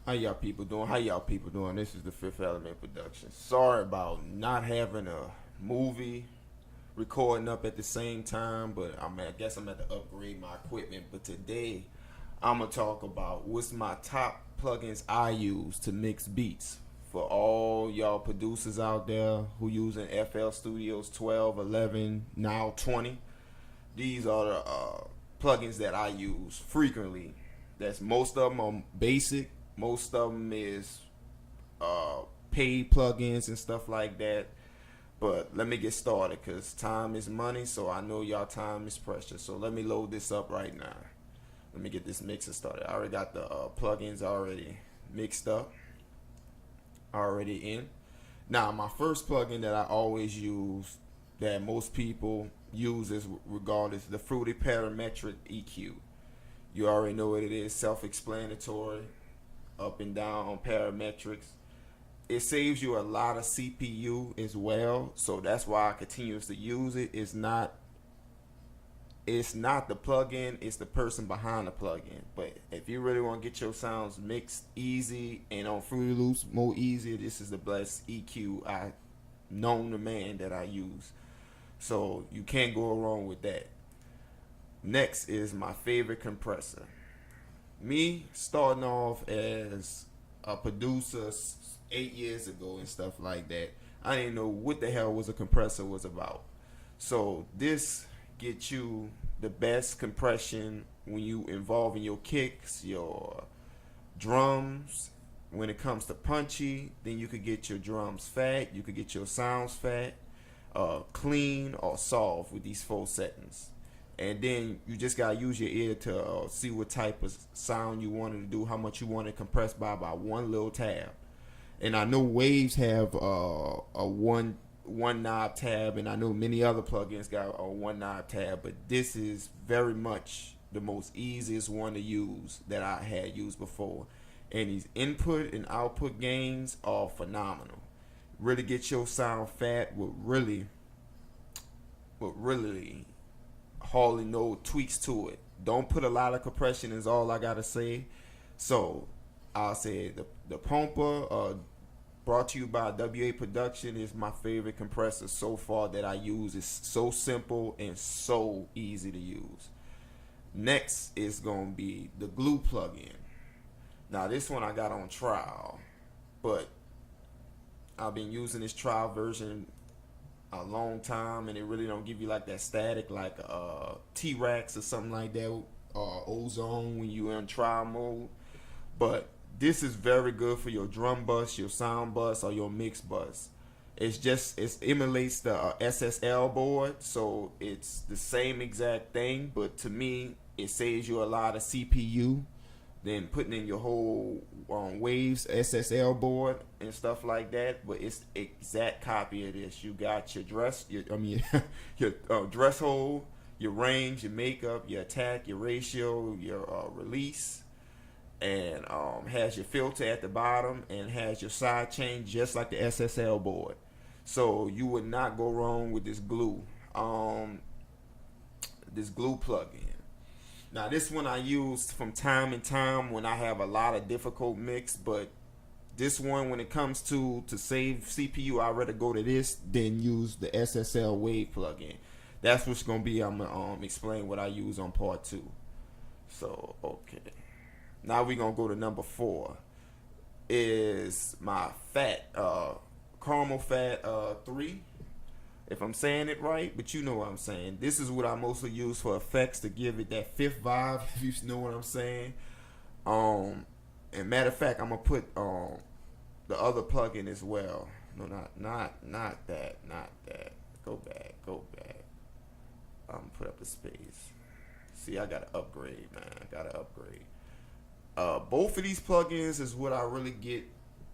How y'all people doing? How y'all people doing? This is the Fifth Element production. Sorry about not having a movie recording up at the same time, but I guess I'm at to upgrade my equipment. But today, I'm gonna talk about what's my top plugins I use to mix beats for all y'all producers out there who using FL Studios 12, 11, now 20. These are the plugins that I use frequently. That's most of them are basic. Most of them is paid plugins and stuff like that. But let me get started because time is money, so I know y'all time is precious. So let me load this up right now. Let me get this mixer started. I already got the plugins already mixed up, already in. Now, my first plugin that I always use, that most people use is regardless, the Fruity Parametric EQ. You already know what it is, self-explanatory, up and down on parametrics. It saves you a lot of CPU as well, so that's why I continuously use it. It's not the plugin, it's the person behind the plugin. But if you really want to get your sounds mixed easy and on Fruity Loops more easier, this is the best EQ I known to man that I use. So you can't go wrong with that. Next is my favorite compressor. Me starting off as a producer 8 years ago and stuff like that, I didn't know what the hell was a compressor was about. So this gets you the best compression when you involving your kicks, your drums. When it comes to punchy, then you could get your drums fat, you could get your sounds fat, clean or soft with these 4 settings. And then you just gotta use your ear to see what type of sound you wanted to do, how much you want to compress by one little tab. And I know Waves have a one knob tab, and I know many other plugins got a one knob tab, but this is very much the most easiest one to use that I had used before. And these input and output gains are phenomenal. Really get your sound fat with really hardly no tweaks to it. Don't put a lot of compression is all I gotta say. So I'll say the Pumper, brought to you by WA Production, is my favorite compressor so far that I use. It's so simple and so easy to use. Next is gonna be the Glue plugin. Now this one I got on trial, but I've been using this trial version a long time, and it really don't give you like that static like T-Rex or something like that, Ozone when you in trial mode. But this is very good for your drum bus, your sound bus, or your mix bus. It emulates the SSL board, so it's the same exact thing, but to me it saves you a lot of CPU than putting in your whole Waves SSL board and stuff like that. But it's exact copy of this. You got your your dress hole, your range, your makeup, your attack, your ratio, your release, and has your filter at the bottom and has your side chain just like the SSL board. So you would not go wrong with this glue plugin. Now this one I use from time to time when I have a lot of difficult mix, but this one, when it comes to save CPU, I'd rather go to this than use the SSL Wave plugin. That's what's gonna be. I'm gonna explain what I use on part 2. So okay, now we're gonna go to number 4. Is my fat caramel fat 3. If I'm saying it right, but you know what I'm saying. This is what I mostly use for effects to give it that 5th vibe, if you know what I'm saying. And matter of fact, I'm gonna put the other plugin as well. No, not that. Go back. I'm gonna put up the space. See, I gotta upgrade, man. Both of these plugins is what I really get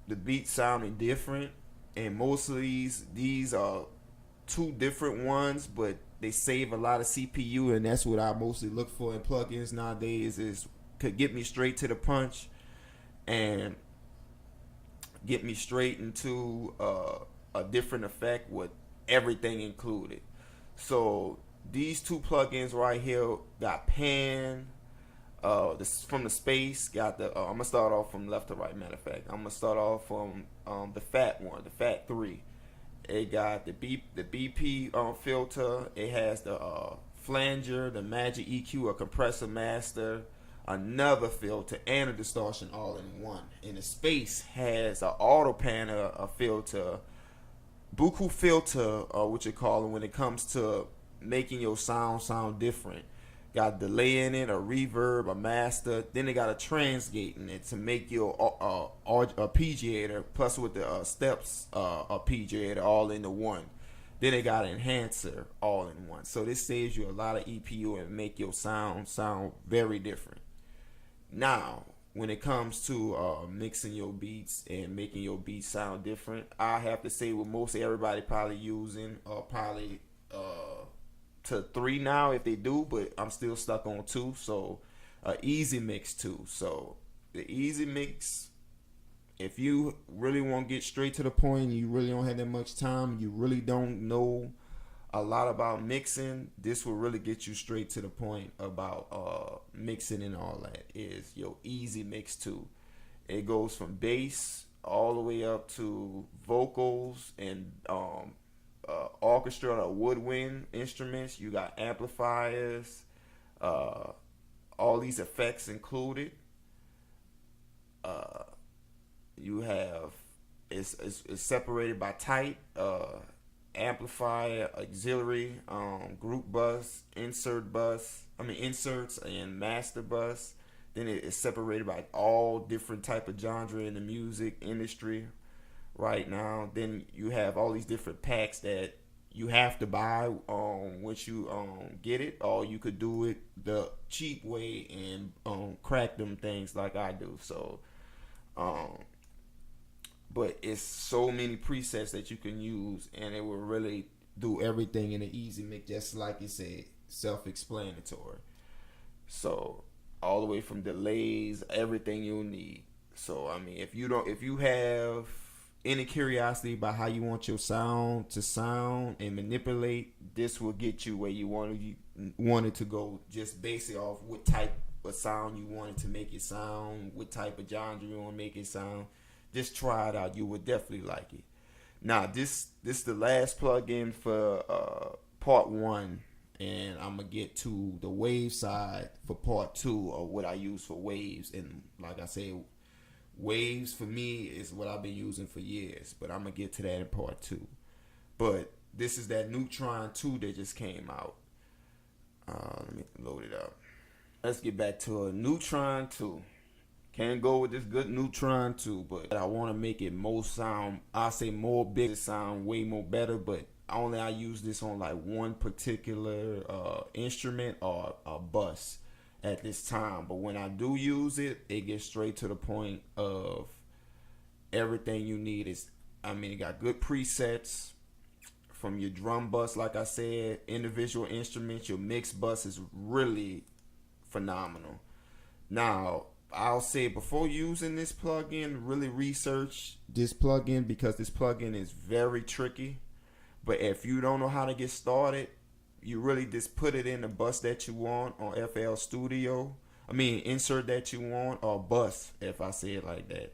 the beat sounding different, and most of these are 2 different ones, but they save a lot of CPU, and that's what I mostly look for in plugins nowadays, is could get me straight to the punch and get me straight into a different effect with everything included. So these 2 plugins right here got pan, This from the space. Got the. I'm gonna start off from left to right. Matter of fact, I'm gonna start off from the fat one, the fat 3. It got the BP filter. It has the flanger, the magic EQ, a compressor master, another filter, and a distortion all in one. And the space has an auto panel, a filter, buku filter, what you call it when it comes to making your sound different. Got delay in it, a reverb, a master. Then they got a transgate in it to make your arpeggiator plus with the steps arpeggiator all into one. Then they got an enhancer all in one. So this saves you a lot of EPU and make your sound very different. Now, when it comes to mixing your beats and making your beats sound different, I have to say what most everybody probably using probably to 3 now if they do, but I'm still stuck on 2. So Easy Mix 2. So the Easy Mix, if you really want to get straight to the point, you really don't have that much time, you really don't know a lot about mixing, this will really get you straight to the point about mixing and all that. Is your Easy Mix 2. It goes from bass all the way up to vocals and orchestra or woodwind instruments. You got amplifiers, all these effects included. You have it's separated by type, amplifier, auxiliary, group bus, inserts and master bus. Then it is separated by all different type of genre in the music industry right now. Then you have all these different packs that you have to buy once you get it, or you could do it the cheap way and crack them things like I do. So but it's so many presets that you can use, and it will really do everything in an Easy Mix, just like you said, self-explanatory. So all the way from delays, everything you'll need. So I mean, if you have any curiosity about how you want your sound to sound and manipulate, this will get you where you want it to go, just based off what type of sound you want it to make it sound, what type of genre you want to make it sound. Just try it out. You would definitely like it. Now, this is the last plugin for part 1, and I'm gonna get to the wave side for part 2, or what I use for waves. And like I said, waves for me is what I've been using for years, but I'm gonna get to that in part 2. But this is that Neutron 2 that just came out. Let me load it up. Let's get back to a Neutron 2. Can't go with this good Neutron 2, but I want to make it more sound, I say more big, sound way more better, but I use this on like one particular instrument or a bus at this time. But when I do use it, it gets straight to the point of everything you need. It got good presets from your drum bus, like I said, individual instruments. Your mix bus is really phenomenal. Now, I'll say before using this plugin, really research this plugin, because this plugin is very tricky. But if you don't know how to get started, you really just put it in the bus that you want on FL Studio. Insert that you want, or bus, if I say it like that.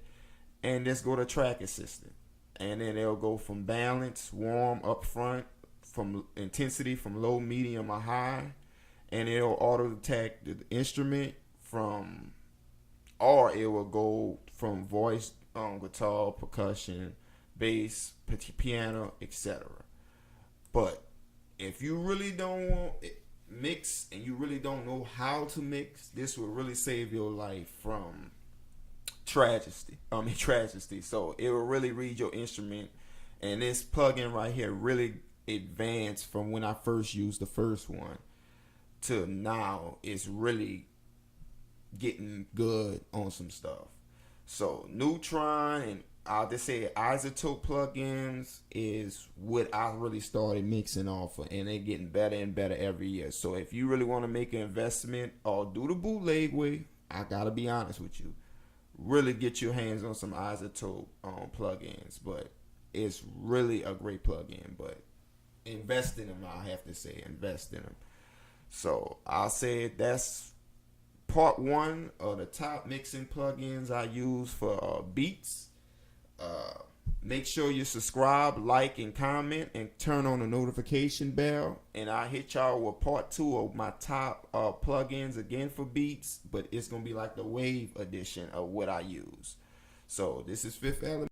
And just go to Track Assistant. And then it'll go from balance, warm, up front, from intensity, from low, medium, or high. And it'll auto detect the instrument from, or it will go from voice, guitar, percussion, bass, piano, etc. But if you really don't want it mix and you really don't know how to mix, this will really save your life from tragedy. So it will really read your instrument, and this plugin right here really advanced from when I first used the first one to now. It's really getting good on some stuff. So Neutron and I'll just say Isotope plugins is what I really started mixing off of, and they're getting better and better every year. So if you really want to make an investment or do the bootleg way, I gotta be honest with you, really get your hands on some Isotope plugins. But it's really a great plugin. But invest in them. I have to say, invest in them. So I'll say that's part one of the top mixing plugins I use for beats. Make sure you subscribe, like, and comment, and turn on the notification bell. And I'll hit y'all with part two of my top plugins again for beats, but it's gonna be like the wave edition of what I use. So this is Fifth Element.